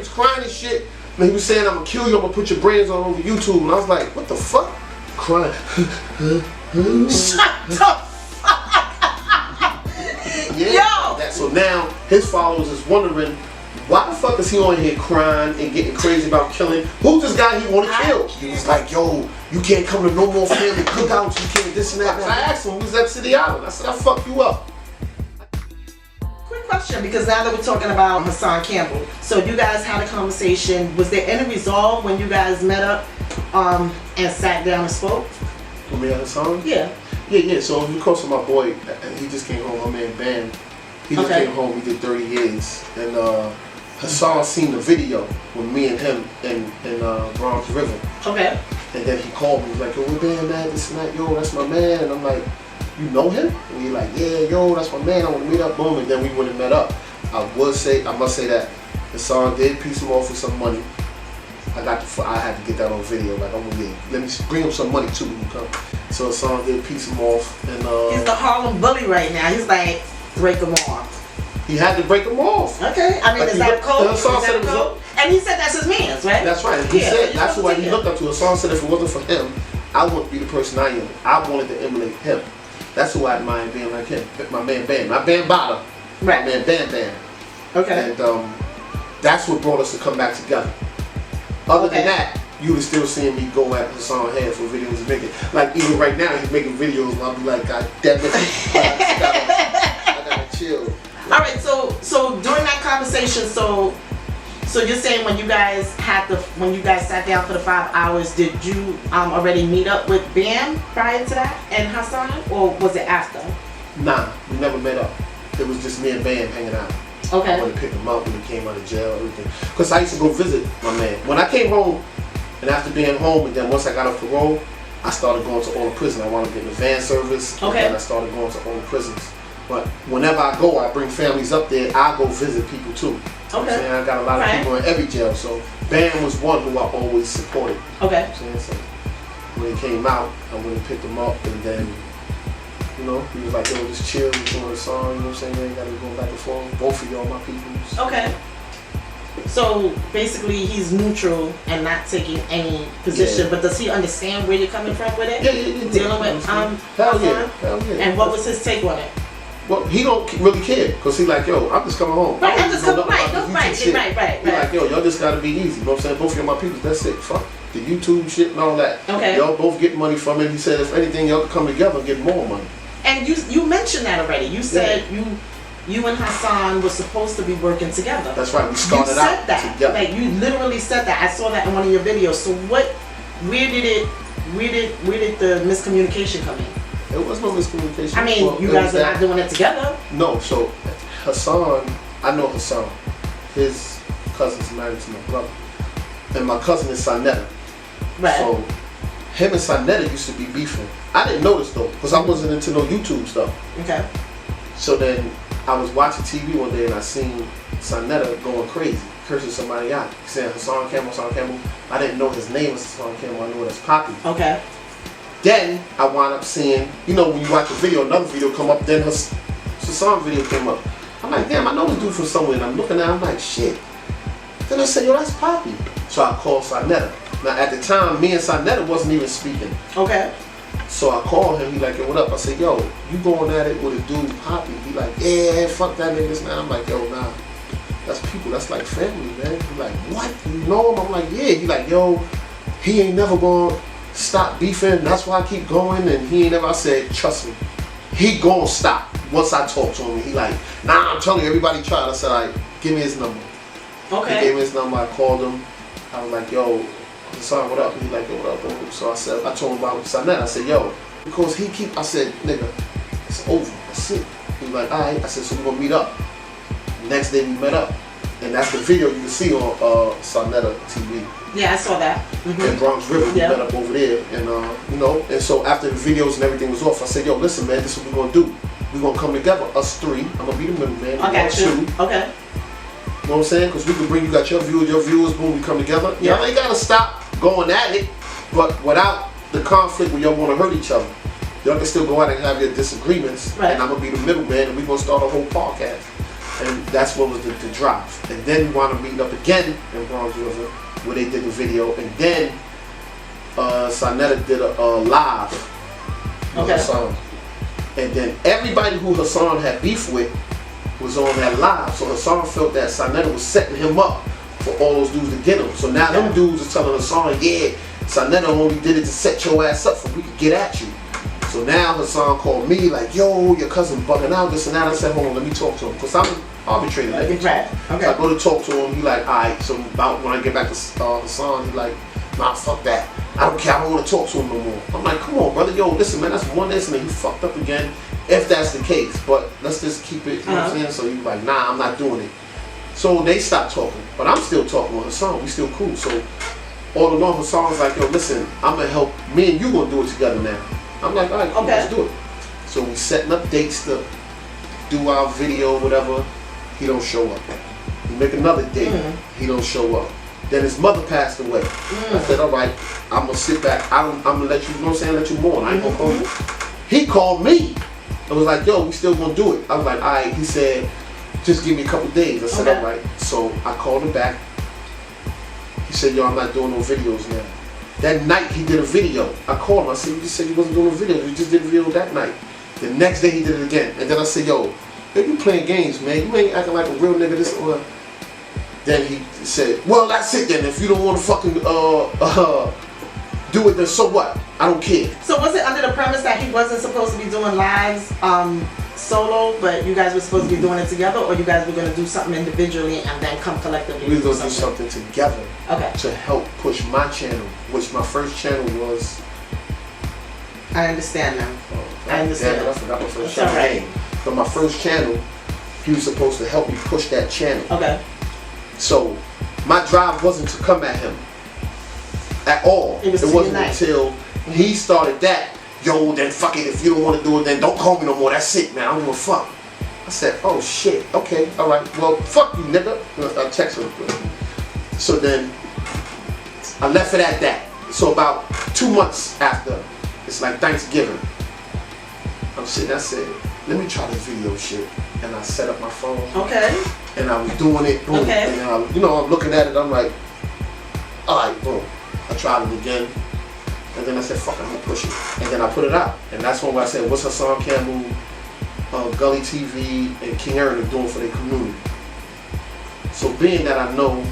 was crying and shit. And he was saying, I'm gonna kill you, I'm gonna put your brains all over YouTube. And I was like, what the fuck? Crying. Shut the fuck. Yeah. Yo. So now his followers is wondering, why the fuck is he on here crying and getting crazy about killing? Who's this guy he want to kill? He was like, yo, you can't come to no more family cookouts, you can't this and that. I asked him, who's that City Island? I said, I'll fuck you up. Quick question, because now that we're talking about Hassan Campbell, so you guys had a conversation. Was there any resolve when you guys met up and sat down and spoke? When we had Hassan? Yeah. Yeah. So because of my boy, he just came home, my man Bam. He just came home, he did 30 years. And Hassan seen the video with me and him in Bronx River. Okay. And then he called me, he was like, yo, we're Bam, man, this and that, yo, that's my man. And I'm like, you know him? And he's like, yeah, yo, that's my man, I want to meet up, boom. And then we went and met up. I must say that Hassan did piece him off with some money. I had to get that on video, like, oh yeah, let me bring him some money too when you come. So Hassan did piece him off. And he's the Harlem bully right now. He's like, break him off. He had to break him off. Okay, I mean, like is that cold? And he said that's his man's, right? That's right. He said that's why he looked up to. Hassan said if it wasn't for him, I wouldn't be the person I am. I wanted to emulate him. That's who I admire being like him. My man Bam. Not Bam Bada. Right. My man Bam. Okay. And that's what brought us to come back together. Other than that, you would still seeing me go at Hassan head for videos and making. Like even right now, he's making videos and I'll be like, God damn it, I gotta chill. All right, so during that conversation, so you're saying when you guys sat down for the 5 hours, did you already meet up with Bam prior to that and Hassan, or was it after? Nah, we never met up. It was just me and Bam hanging out. Okay. I went to pick him up when he came out of jail, everything. Cause I used to go visit my man. When I came home, and after being home, and then once I got off parole, I started going to all the prisons. I wound up getting the van service, and then I started going to all the prisons. But whenever I go, I bring families up there. I go visit people too. Okay. I got a lot of people in every jail. So Bam was one who I always supported. Okay. So when he came out, I went and picked him up, and then he was like, yo, just chill, we're doing a song. You know what I'm saying? You ain't gotta go back and forth. Both of y'all my peoples. Okay. So basically, he's neutral and not taking any position. But does he understand where you're coming from with it? Yeah. Dealing with Hell yeah. And what was his take on it? Well, he don't really care because he like, yo, I'm just coming home. Right, I'm just coming. Right. He like, yo, y'all just gotta be easy. You know what I'm saying? Both of y'all my people. That's it. Fuck the YouTube shit and all that. Okay. Y'all both get money from it. He said, if anything, y'all can come together and get more money. And you mentioned that already. You said you and Hassan were supposed to be working together. That's right. We started out together. Like you literally said that. I saw that in one of your videos. So where did the miscommunication come in? There was no miscommunication. I mean, you guys are not doing it together. No. So Hassan, I know Hassan. His cousin's married to my brother, and my cousin is Sanetta. Right. So him and Sanetta used to be beefing. I didn't notice though, because I wasn't into no YouTube stuff. Okay. So then I was watching TV one day and I seen Sanetta going crazy, cursing somebody out. He said Hassan Campbell. I didn't know his name was Hassan Campbell. I knew it as Poppy. Okay. Then I wound up seeing, when you watch a video, another video come up. Then Hassan video came up. I'm like, damn, I know this dude from somewhere. And I'm looking at him, I'm like, shit. Then I said, yo, that's Poppy. So I called Sanetta. Now at the time, me and Sanetta wasn't even speaking. Okay. So I called him, he like, yo, what up? I said, yo, you going at it with a dude, Poppy. He like, yeah, fuck that nigga, man. I'm like, yo, nah, that's people, that's like family, man. He like, what? You know him? I'm like, yeah. He like, yo, he ain't never gonna stop beefing. That's why I keep going. And he ain't never, I said, trust me, he gonna stop. Once I talk to him, he like, nah, I'm telling you, everybody tried. I said, all right, give me his number. Okay. He gave me his number, I called him. I was like, yo, Hassan, what up? He like, yo, what up, bro? So I told him about Sanetta. I said, yo, because I said, nigga, it's over. That's it. He was like, all right. I said, so we're going to meet up. Next day we met up. And that's the video you can see on Sanetta TV. Yeah, I saw that. In Bronx River, we met up over there. And, and so after the videos and everything was off, I said, yo, listen, man, this is what we're going to do. We're going to come together, us three. I'm going to be the middle man. I got you. Okay. You know what I'm saying? Because we can bring, you got your viewers, boom, we come together. Yeah. Y'all ain't got to stop going at it, but without the conflict where y'all want to hurt each other. Y'all can still go out and have your disagreements, and I'm going to be the middleman, and we're going to start a whole podcast. And that's what was the drive. And then we wound up meeting up again in Bronx River, where they did the video. And then Sonetta did a live with Hassan. And then everybody who Hassan had beef with was on that live. So Hassan felt that Sonetta was setting him up for all those dudes to get him. So now them dudes are telling Hassan, yeah, Sonetta only did it to set your ass up so we could get at you. So now Hassan called me like, yo, your cousin bugging out, this and that. I said, hold on, let me talk to him. Because I'm an arbitrator. Right. Okay. So I go to talk to him. He like, all right. So about when I get back to Hassan, he like, nah, fuck that. I don't care. I don't want to talk to him no more. I'm like, come on, brother. Yo, listen, man, that's one incident. He fucked up again, if that's the case. But let's just keep it, you know what I'm saying? So he was like, nah, I'm not doing it. So they stopped talking. But I'm still talking with Hassan. We still cool. So all along, Hassan's like, yo, listen, I'm going to help. Me and you going to do it together now. I'm like, all right, cool, let's do it. So we setting up dates to do our video, whatever. He don't show up. We make another date. He don't show up. Then his mother passed away. I said, all right, I'm going to sit back. I'm going to let you, you know what I'm saying, let you mourn. I ain't going to call you. He called me. I was like, yo, we still going to do it. I was like, all right. He said, just give me a couple days. I said, all right. So I called him back. He said, yo, I'm not doing no videos now. That night he did a video. I called him. I said, you just said you wasn't doing a video. You just did a video that night. The next day he did it again. And then I said, yo, you playing games, man. You ain't acting like a real nigga this or. Then he said, well, that's it then. If you don't want to fucking do it, then so what? I don't care. So was it under the premise that he wasn't supposed to be doing lives solo, but you guys were supposed to be doing it together, or you guys were going to do something individually and then come collectively? We were going to do something together to help push my channel, which my first channel was. I understand now. I understand. Damn it, I forgot my first channel name. But my first channel, he was supposed to help me push that channel. So my drive wasn't to come at him at all. It wasn't until he started that. Yo, then fuck it. If you don't want to do it, then don't call me no more. That's it, man. I don't give a fuck. I said, oh shit. Okay, all right. Well, fuck you, nigga. I text him. So then I left it at that. So about 2 months after, it's like Thanksgiving. I'm sitting. I said, let me try this video shit. And I set up my phone. And I was doing it. Boom. And I'm looking at it. I'm like, all right, boom. I tried it again. And then I said, fuck it, I'm gonna push it. And then I put it out. And that's when I said, what's Hassan Campbell, Gully TV, and King Aaron are doing for their community. So being that I know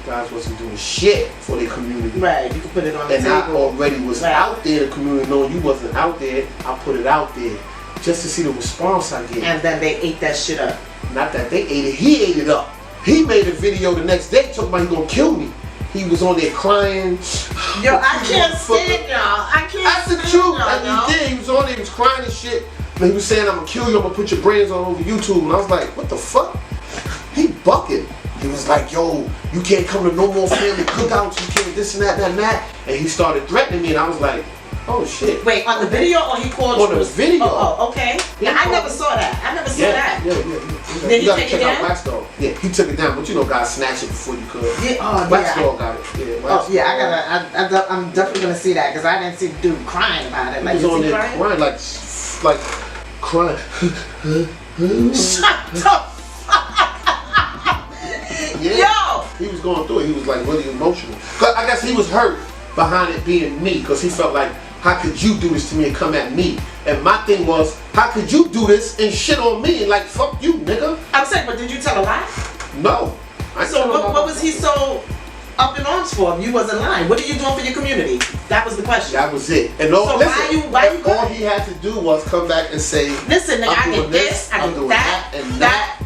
guys wasn't doing shit for their community. Right, you can put it on the table. And I already was out there in the community, knowing you wasn't out there, I put it out there just to see the response I get. And then they ate that shit up. Not that they ate it, he ate it up. He made a video the next day talking about he gonna kill me. He was on there crying. Yo, I can't stand y'all. I can't That's the truth. And he did. He was on there. He was crying and shit. And he was saying, I'm going to kill you. I'm going to put your brains all over YouTube. And I was like, what the fuck? He bucking. He was like, yo, you can't come to no more family cookouts. You can't this and that and that. And he started threatening me. And I was like, oh shit. Wait, on the video or he called you? On the video. Oh, okay. Yeah, I never saw that. I never saw that. Yeah. Did he take it down? Yeah, he took it down. But you know, guys snatch it before you could. Yeah, Waxdog got it. Yeah, I'm definitely going to see that because I didn't see the dude crying about it. Like, he was on there crying, like crying. Shut up. Yeah. Yo! He was going through it. He was like really emotional. Cause I guess he was hurt behind it being me because he felt like, how could you do this to me and come at me? And my thing was, how could you do this and shit on me and like, fuck you, nigga? I'm saying, but did you tell a lie? No. So what was he so up in arms for if you wasn't lying? What are you doing for your community? That was the question. That was it. And no, so listen, why you all he had to do was come back and say, listen, nigga, I did this, I did that, and that.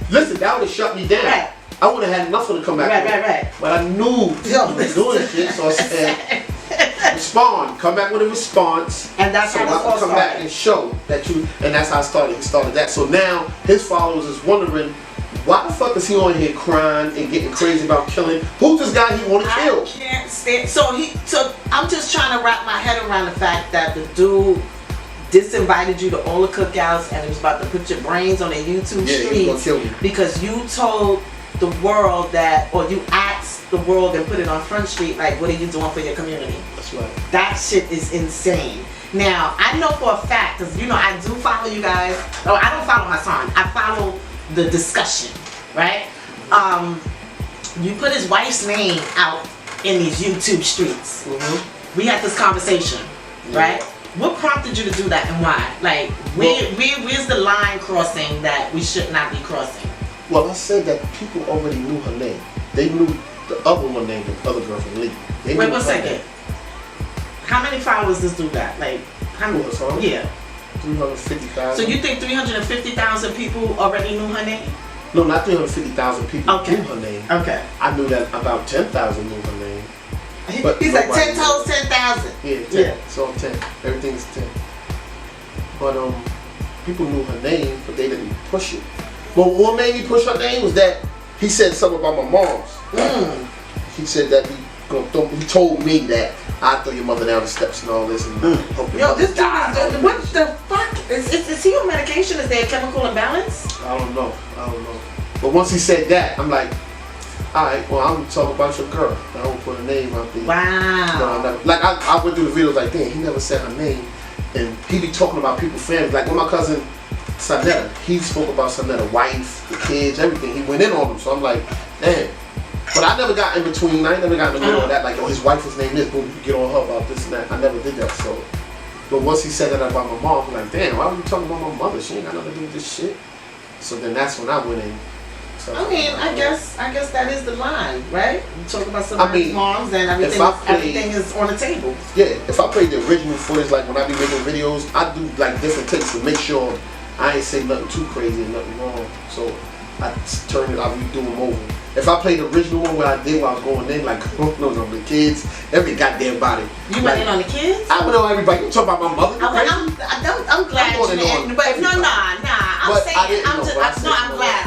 Listen, that would have shut me down. Right. I would have had nothing to come back with. Right. But I knew he was doing shit, so I said, respond. Come back with a response. And that's how I could come back and show that you, and that's how I started. He started that. So now his followers is wondering, why the fuck is he on here crying and getting crazy about killing? Who's this guy he want to kill? I can't stand. So I'm just trying to wrap my head around the fact that the dude disinvited you to all the cookouts and he was about to put your brains on the YouTube streets because you told the world that, or you asked the world and put it on Front Street, like, what are you doing for your community? That's right. That shit is insane. Now, I know for a fact, because I do follow you guys. Oh, I don't follow Hassan. I follow the discussion, right? You put his wife's name out in these YouTube streets. We had this conversation, right? What prompted you to do that and why? Like, where's the line crossing that we should not be crossing? Well, I said that people already knew her name. They knew the other one named the other girl from Lee. Wait 1 second. How many followers this dude got? Like, how many? Yeah. 350,000. So you think 350,000 people already knew her name? No, not 350,000 people Okay. knew her name. Okay. I knew that about 10,000 knew her name. But He's like 10 toes, 10,000. Yeah, 10. Yeah. So 10. Everything's 10. But people knew her name, but they didn't push it. But what made me push her name was that he said something about my mom's. He said that he told me that I throw your mother down the steps and all this. And hope Yo, this dude, what the fuck? Is he on medication? Is there a chemical imbalance? I don't know. But once he said that, I'm like, alright, well, I'm talking about your girl. I don't put her name out there. Wow. No, like, I went through the videos like, damn, he never said her name. And he be talking about people's families. Like, when my cousin, Sanetta, he spoke about Sanetta's wife, the kids, everything. He went in on them. So I'm like, damn. But I never got in between. I never got in the middle of that. Like, oh, his wife, his name is, boom, you get on her about this and that. I never did that. So, but once he said that about my mom, I'm like, damn, why were you talking about my mother? She ain't got nothing to do with this shit. So then that's when I went in. So I mean, I guess that is the line, right? You talk about somebody's moms and everything is on the table. Yeah, if I played the original footage, like when I be making videos, I do like different takes to make sure I ain't say nothing too crazy and nothing wrong. So I turn it, I redo them over. If I played the original one where I did while I was going in, like the kids, every goddamn body. You went in on the kids? I went on everybody. You talk about my mother? I'm glad you didn't. But no, nah.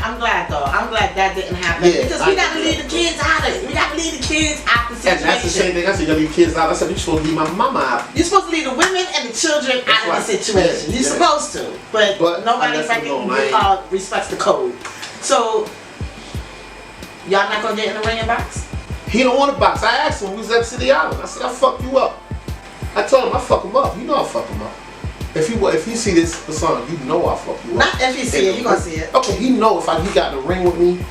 I'm glad though. I'm glad that didn't happen because we got to leave the kids out of it. We got to leave the kids out the situation. And that's the same thing. I said, you leave kids out. I said, you're supposed to leave my mama out. You're supposed to leave the women and the children out of the situation. You're supposed to, but nobody respects the code. So. Y'all not gonna get in the ring and box? He don't want to box. I asked him, we was at City Island. I said, I'll fuck you up. I told him, I'll fuck him up. You know I'll fuck him up. If you see this song, you know I'll fuck you up. Not if you see it, you gonna see it. Okay, he know if he got in the ring with me,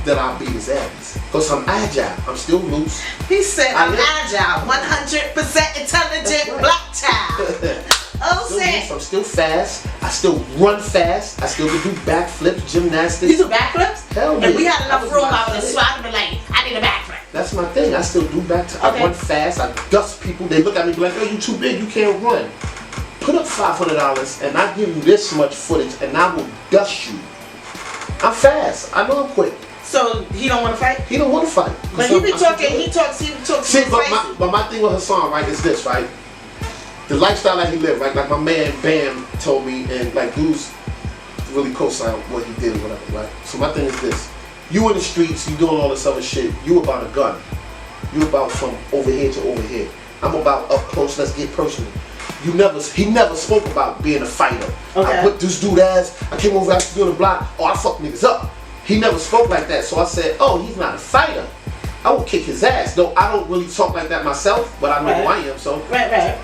then I'll beat his ass. Because I'm agile. I'm still loose. He said, I'm agile, 100% intelligent black child. I'm still fast. I still run fast. I still can do backflips, gymnastics. You do backflips? Hell yeah. If we had enough room, I would have swatted me like, I need a backflip. That's my thing. I still do I run fast. I dust people. They look at me like, oh, you too big. You can't run. Put up $500 and I give you this much footage and I will dust you. I'm fast. I know I'm quick. So he don't want to fight? He don't want to fight. But he talks. See, but my thing with Hassan, right, is this, right? The lifestyle that he lived, right? Like my man Bam told me, and like dudes really co-sign what he did or whatever, right? So my thing is this: you in the streets, you doing all this other shit. You about a gun. You about from over here to over here. I'm about up close. Let's get personal. He never spoke about being a fighter. Okay. I whipped this dude ass. I came over after doing the block. Oh, I fuck niggas up. He never spoke like that. So I said, oh, he's not a fighter. I will kick his ass. Though I don't really talk like that myself, but I know who I am. So right.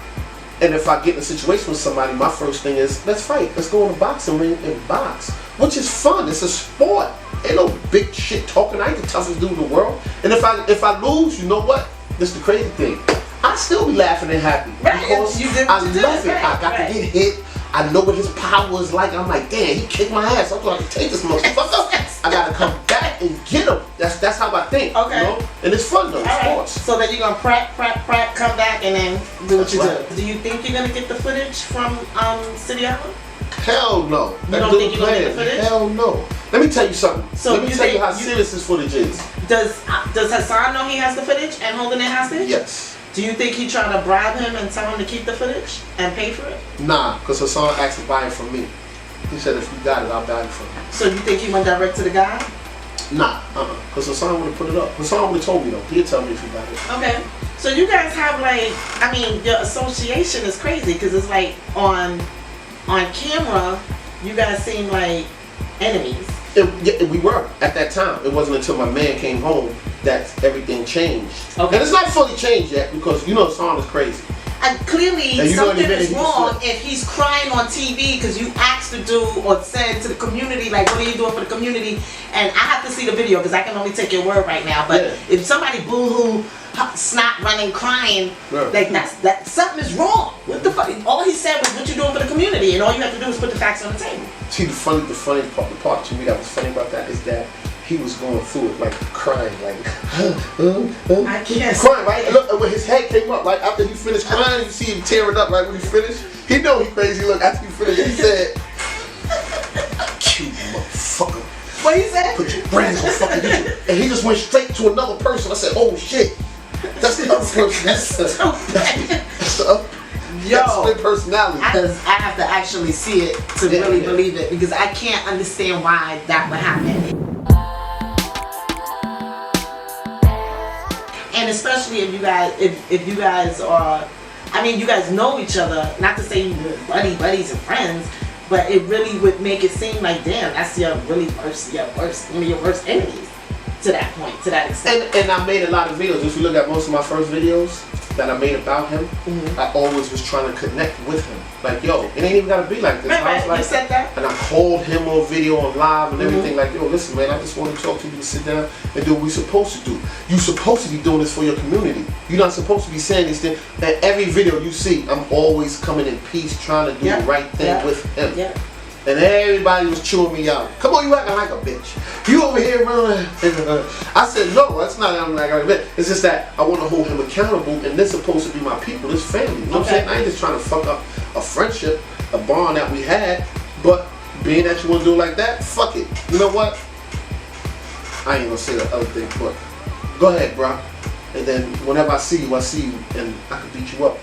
And if I get in a situation with somebody, my first thing is, let's fight. Let's go in the boxing ring and box. Which is fun. It's a sport. Ain't no big shit talking. I ain't the toughest dude in the world. And if I lose, you know what? This is the crazy thing. I still be laughing and happy. Right. Because I love it. I got to get hit. I know what his power is like. I'm like, damn, he kicked my ass. I thought I could take this motherfucker. I got to come back and get him. That's how I think. Okay. You know? And it's fun though, of course. So then you're going to prep, come back, and then do what you do. Do you think you're going to get the footage from City Island? Hell no. You don't think you're going to get the footage? Hell no. Let me tell you something. So Let me tell you how serious this footage is. Does Hassan know he has the footage and holding it hostage? Yes. Do you think he tried to bribe him and tell him to keep the footage and pay for it? Nah, because Hassan asked to buy it from me. He said if you got it, I'll buy it from you. So you think he went direct to the guy? Nah, because Hassan would have put it up. Hassan would have told me though. He'd tell me if he got it. Okay. So you guys have your association is crazy because it's like on camera, you guys seem like enemies. We were at that time. It wasn't until my man came home that everything changed. Okay. And it's not fully changed yet because you know Hassan is crazy. And clearly And you know something in a minute is he wrong just if he's crying on TV because you asked to do or said to the community, like, what are you doing for the community? And I have to see the video because I can only take your word right now. But Yeah. if somebody boo-hoo, snot running, crying, Yeah. like that something is wrong. What the fuck? All he said was what you doing for the community, and all you have to do is put the facts on the table. See, the funny part to me that was funny about that is that he was going through it like crying, like I can't. crying, right? Look, when his head came up, like after he finished crying, you see him tearing up, right when he finished. He know he crazy. Look, after he finished, he said, "Cute motherfucker." What he said? Put your brands on fucking YouTube. And he just went straight to another person. I said, "Oh shit, that's the other person. That's the other." Yo, That's split personality. I have to actually see it to really believe it because I can't understand why that would happen. And especially if you guys are, I mean, you guys know each other. Not to say you're buddies and friends, but it really would make it seem like, damn, that's your worst enemies to that point, to that extent. And I made a lot of videos. If you look at most of my first videos that I made about him, I always was trying to connect with him. Like, yo, it ain't even gotta be like this. Right, Like, you said that. and I called him on video, on live, and everything. Like, yo, listen, man, I just want to talk to you to sit down and do what we supposed to do. You supposed to be doing this for your community. You're not supposed to be saying these things. And every video you see, I'm always coming in peace, trying to do the right thing with him. Yeah. And everybody was chewing me out. Come on, you acting like a bitch. You over here running. I said, no, that's not acting like a bitch. It's just that I want to hold him accountable, and this supposed to be my people, this family. You know what I'm saying? I ain't just trying to fuck up a friendship, a bond that we had, but being that you want to do it like that, fuck it. You know what? I ain't gonna say the other thing, but go ahead, bro. And then whenever I see you, and I can beat you up.